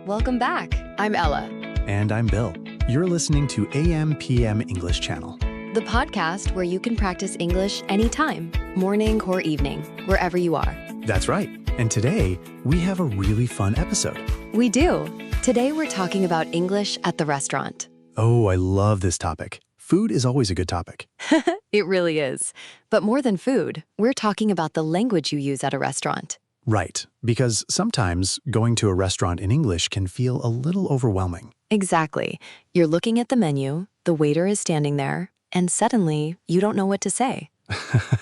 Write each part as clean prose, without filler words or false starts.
Welcome back. I'm Ella, And I'm Bill. You're listening to AM/PM English Channel. the podcast where you can practice English anytime, morning or evening, wherever you are. That's right. And today, we have a really fun episode. We do. Today we're talking about English at the restaurant. Oh, I love this topic. Food is always a good topic. It really is. But more than food, we're talking about the language you use at a restaurant. Right, because sometimes going to a restaurant in English can feel a little overwhelming. Exactly. You're looking at the menu, the waiter is standing there, and suddenly you don't know what to say.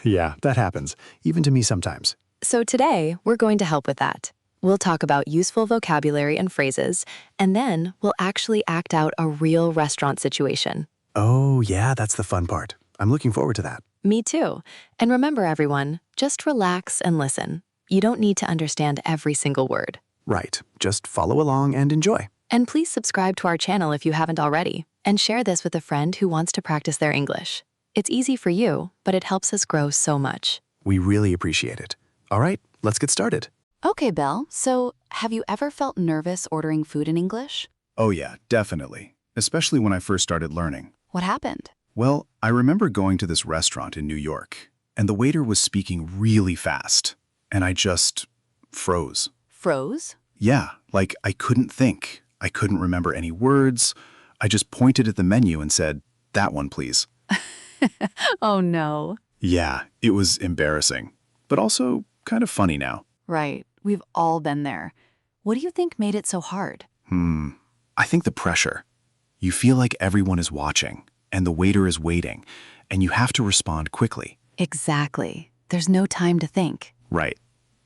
Yeah, that happens, even to me sometimes. So today, we're going to help with that. We'll talk about useful vocabulary and phrases, and then we'll actually act out a real restaurant situation. Oh, yeah, that's the fun part. I'm looking forward to that. Me too. And remember, everyone, just relax and listen. You don't need to understand every single word. Right, just follow along and enjoy. And please subscribe to our channel if you haven't already, and share this with a friend who wants to practice their English. It's easy for you, but it helps us grow so much. We really appreciate it. All right, let's get started. Okay, Belle, so have you ever felt nervous ordering food in English? Oh yeah, definitely. Especially when I first started learning. What happened? Well, I remember going to this restaurant in New York, and the waiter was speaking really fast, and I just froze. Froze? Yeah, like I couldn't think. I couldn't remember any words. I just pointed at the menu and said, "That one, please." Oh no. Yeah, it was embarrassing, but also kind of funny now. Right, we've all been there. What do you think made it so hard? I think the pressure. You feel like everyone is watching, and the waiter is waiting, and you have to respond quickly. Exactly. There's no time to think. Right.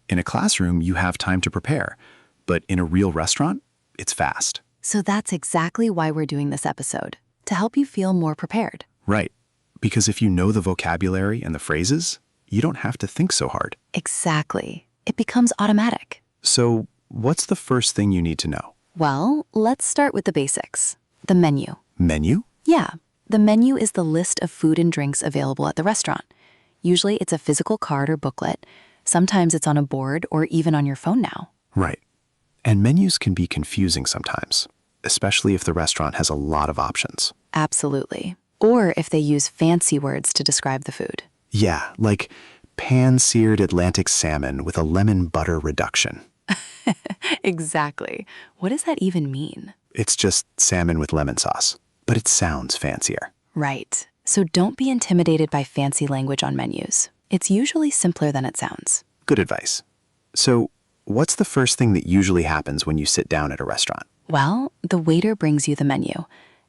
In a classroom, you have time to prepare, but in a real restaurant, it's fast. So that's exactly why we're doing this episode, to help you feel more prepared. Right. Because if you know the vocabulary and the phrases, you don't have to think so hard. Exactly. It becomes automatic. So, what's the first thing you need to know? Well, let's start with the basics. The menu. Menu? Yeah, the menu is the list of food and drinks available at the restaurant. Usually it's a physical card or booklet. Sometimes it's on a board or even on your phone now. Right. And menus can be confusing sometimes, especially if the restaurant has a lot of options. Absolutely. Or if they use fancy words to describe the food. Yeah, like pan-seared Atlantic salmon with a lemon butter reduction. Exactly. What does that even mean? It's just salmon with lemon sauce, but it sounds fancier. Right. So don't be intimidated by fancy language on menus. It's usually simpler than it sounds. Good advice. So, what's the first thing that usually happens when you sit down at a restaurant? Well, the waiter brings you the menu,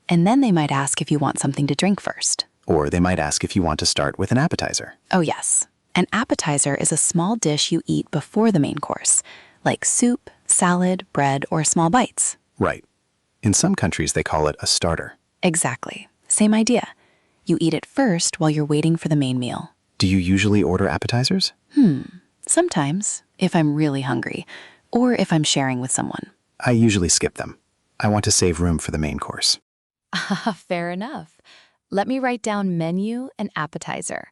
and then they might ask if you want something to drink first. Or they might ask if you want to start with an appetizer. Oh yes. An appetizer is a small dish you eat before the main course, like soup, salad, bread, or small bites. Right. In some countries, they call it a starter. Exactly. Same idea. You eat it first while you're waiting for the main meal. Do you usually order appetizers? Sometimes, if I'm really hungry, or if I'm sharing with someone. I usually skip them. I want to save room for the main course. Fair enough. Let me write down menu and appetizer.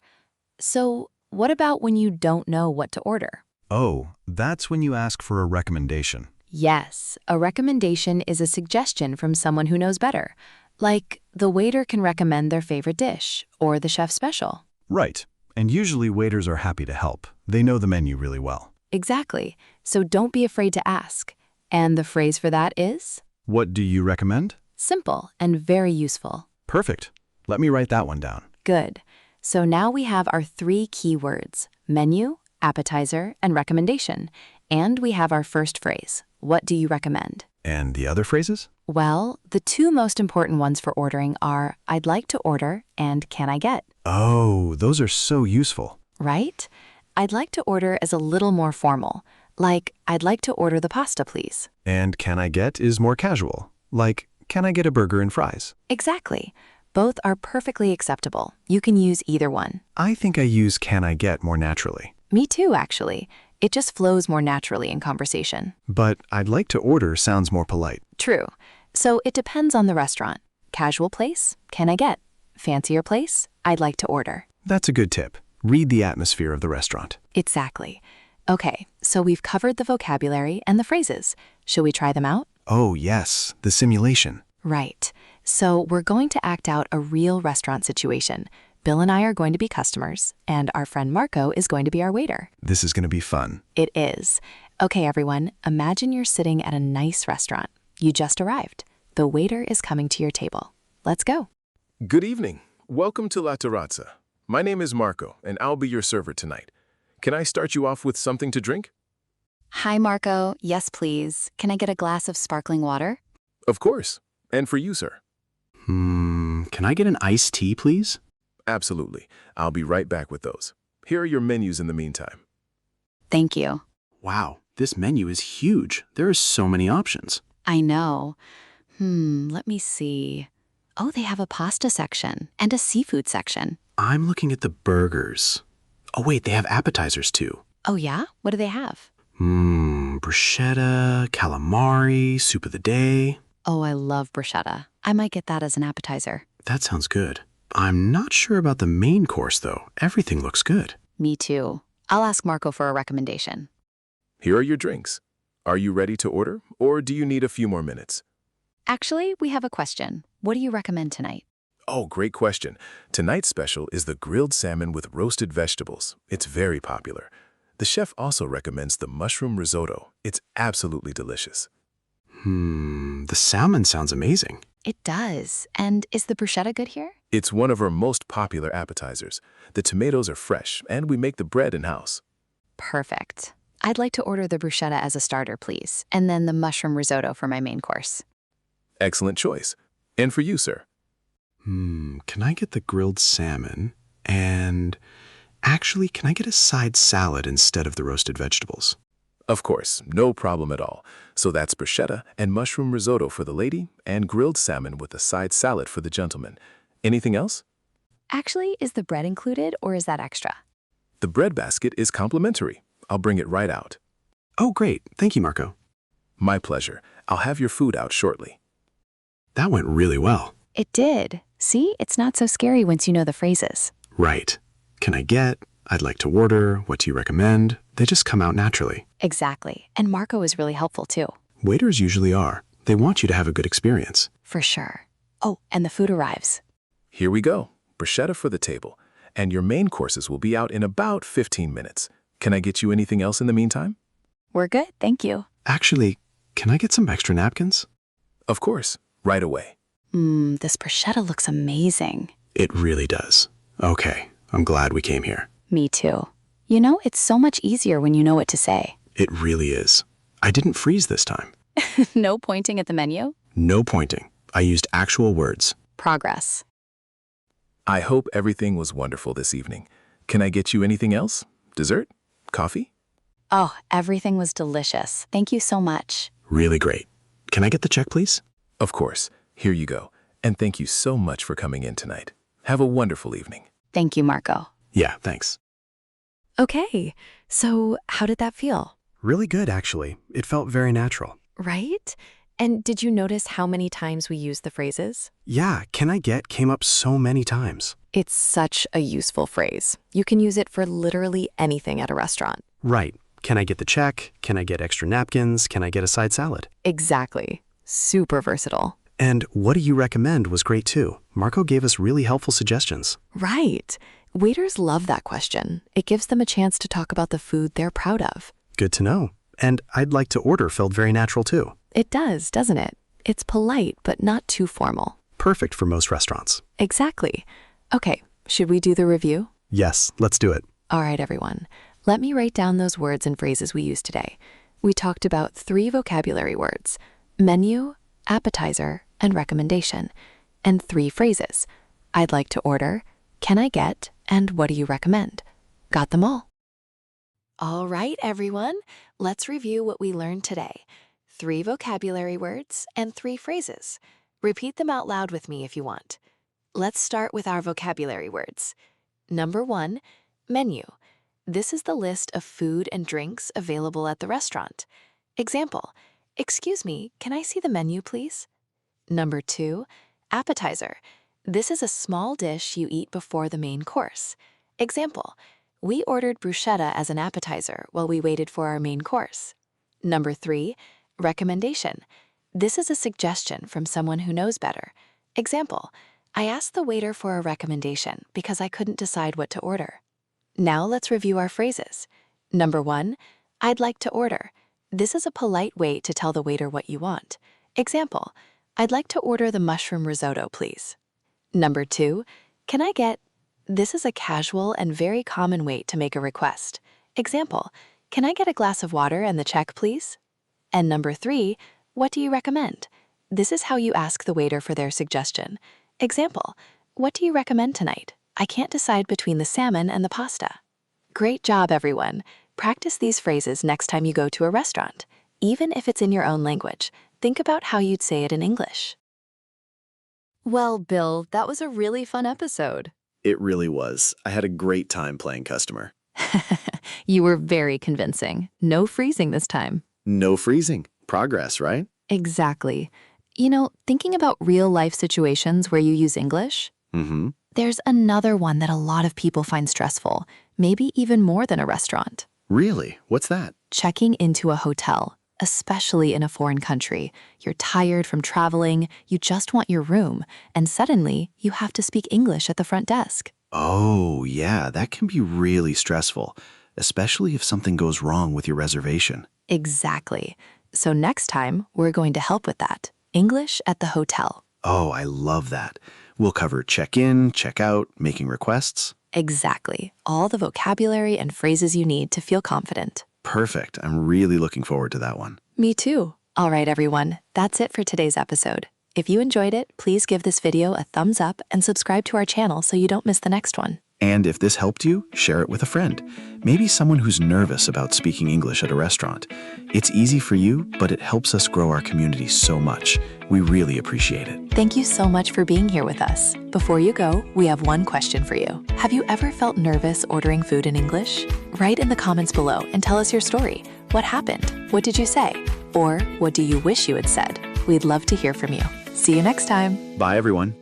So, what about when you don't know what to order? Oh, that's when you ask for a recommendation. Yes, a recommendation is a suggestion from someone who knows better. Like, the waiter can recommend their favorite dish, or the chef's special. Right. And usually waiters are happy to help. They know the menu really well. Exactly. So don't be afraid to ask. And the phrase for that is? What do you recommend? Simple and very useful. Perfect. Let me write that one down. Good. So now we have our 3 key words: menu, appetizer, and recommendation. And we have our first phrase. What do you recommend? And the other phrases? Well, the 2 most important ones for ordering are I'd like to order and can I get? Oh, those are so useful. Right? I'd like to order is a little more formal. Like, I'd like to order the pasta, please. And can I get is more casual. Like, can I get a burger and fries? Exactly. Both are perfectly acceptable. You can use either one. I think I use can I get more naturally. Me too, actually. It just flows more naturally in conversation. But I'd like to order sounds more polite. True. So it depends on the restaurant. Casual place, can I get? Fancier place, I'd like to order. That's a good tip. Read the atmosphere of the restaurant. Exactly. Okay, so we've covered the vocabulary and the phrases. Shall we try them out? Oh, yes, the simulation. Right. So we're going to act out a real restaurant situation. Bill and I are going to be customers, and our friend Marco is going to be our waiter. This is going to be fun. It is. Okay, everyone, imagine you're sitting at a nice restaurant. You just arrived. The waiter is coming to your table. Let's go. Good evening. Welcome to La Terrazza. My name is Marco, and I'll be your server tonight. Can I start you off with something to drink? Hi, Marco. Yes, please. Can I get a glass of sparkling water? Of course. And for you, sir? Can I get an iced tea, please? Absolutely. I'll be right back with those. Here are your menus in the meantime. Thank you. Wow, this menu is huge. There are so many options. I know. Let me see. Oh, they have a pasta section and a seafood section. I'm looking at the burgers. Oh, wait, they have appetizers too. Oh, yeah? What do they have? Bruschetta, calamari, soup of the day. Oh, I love bruschetta. I might get that as an appetizer. That sounds good. I'm not sure about the main course, though. Everything looks good. Me too. I'll ask Marco for a recommendation. Here are your drinks. Are you ready to order, or do you need a few more minutes? Actually, we have a question. What do you recommend tonight? Oh, great question. Tonight's special is the grilled salmon with roasted vegetables. It's very popular. The chef also recommends the mushroom risotto. It's absolutely delicious. The salmon sounds amazing. It does. And is the bruschetta good here? It's one of our most popular appetizers. The tomatoes are fresh, and we make the bread in-house. Perfect. I'd like to order the bruschetta as a starter, please, and then the mushroom risotto for my main course. Excellent choice. And for you, sir? Can I get the grilled salmon? And actually, can I get a side salad instead of the roasted vegetables? Of course, no problem at all. So that's bruschetta and mushroom risotto for the lady, and grilled salmon with a side salad for the gentleman. Anything else? Actually, is the bread included or is that extra? The bread basket is complimentary. I'll bring it right out. Oh, great. Thank you, Marco. My pleasure. I'll have your food out shortly. That went really well. It did. See, it's not so scary once you know the phrases. Right. Can I get? I'd like to order. What do you recommend? They just come out naturally. Exactly. And Marco is really helpful too. Waiters usually are. They want you to have a good experience. For sure. Oh, and the food arrives. Here we go. Bruschetta for the table. And your main courses will be out in about 15 minutes. Can I get you anything else in the meantime? We're good, thank you. Actually, can I get some extra napkins? Of course. Right away. This bruschetta looks amazing. It really does. Okay, I'm glad we came here. Me too. You know, it's so much easier when you know what to say. It really is. I didn't freeze this time. No pointing at the menu? No pointing. I used actual words. Progress. I hope everything was wonderful this evening. Can I get you anything else? Dessert? Coffee? Oh, everything was delicious. Thank you so much. Really great. Can I get the check, please? Of course. Here you go. And thank you so much for coming in tonight. Have a wonderful evening. Thank you, Marco. Yeah, thanks. Okay, so how did that feel? Really good, actually. It felt very natural. Right? And did you notice how many times we use the phrases? Yeah, can I get came up so many times. It's such a useful phrase. You can use it for literally anything at a restaurant. Right. Can I get the check? Can I get extra napkins? Can I get a side salad? Exactly. Super versatile. And what do you recommend was great too. Marco gave us really helpful suggestions. Right. Waiters love that question. It gives them a chance to talk about the food they're proud of. Good to know. And I'd like to order felt very natural too. It does, doesn't it? It's polite, but not too formal. Perfect for most restaurants. Exactly. Okay, should we do the review? Yes, let's do it. All right, everyone. Let me write down those words and phrases we used today. We talked about 3 vocabulary words: menu, appetizer, and recommendation, and 3 phrases: I'd like to order, can I get, and what do you recommend? Got them all? All right, everyone. Let's review what we learned today. 3 vocabulary words and 3 phrases. Repeat them out loud with me if you want. Let's start with our vocabulary words. Number 1, menu. This is the list of food and drinks available at the restaurant. Example, excuse me, can I see the menu, please? Number 2, appetizer. This is a small dish you eat before the main course. Example, we ordered bruschetta as an appetizer while we waited for our main course. Number 3, recommendation. This is a suggestion from someone who knows better. Example, I asked the waiter for a recommendation because I couldn't decide what to order. Now let's review our phrases. Number 1, I'd like to order. This is a polite way to tell the waiter what you want. Example, I'd like to order the mushroom risotto, please. Number 2, can I get... This is a casual and very common way to make a request. Example, can I get a glass of water and the check, please? And number 3, what do you recommend? This is how you ask the waiter for their suggestion. Example, what do you recommend tonight? I can't decide between the salmon and the pasta. Great job, everyone. Practice these phrases next time you go to a restaurant. Even if it's in your own language, think about how you'd say it in English. Well, Bill, that was a really fun episode. It really was. I had a great time playing customer. You were very convincing. No freezing this time. No freezing. Progress, right? Exactly. You know, thinking about real-life situations where you use English, Mm-hmm. there's another one that a lot of people find stressful, maybe even more than a restaurant. Really? What's that? Checking into a hotel, especially in a foreign country. You're tired from traveling, you just want your room, and suddenly you have to speak English at the front desk. Oh, yeah, that can be really stressful, especially if something goes wrong with your reservation. Exactly. So next time, we're going to help with that. English at the hotel. Oh, I love that. We'll cover check-in, check-out, making requests. Exactly. All the vocabulary and phrases you need to feel confident. Perfect. I'm really looking forward to that one. Me too. All right, everyone. That's it for today's episode. If you enjoyed it, please give this video a thumbs up and subscribe to our channel so you don't miss the next one. And if this helped you, share it with a friend. Maybe someone who's nervous about speaking English at a restaurant. It's easy for you, but it helps us grow our community so much. We really appreciate it. Thank you so much for being here with us. Before you go, we have one question for you. Have you ever felt nervous ordering food in English? Write in the comments below and tell us your story. What happened? What did you say? Or what do you wish you had said? We'd love to hear from you. See you next time. Bye, everyone.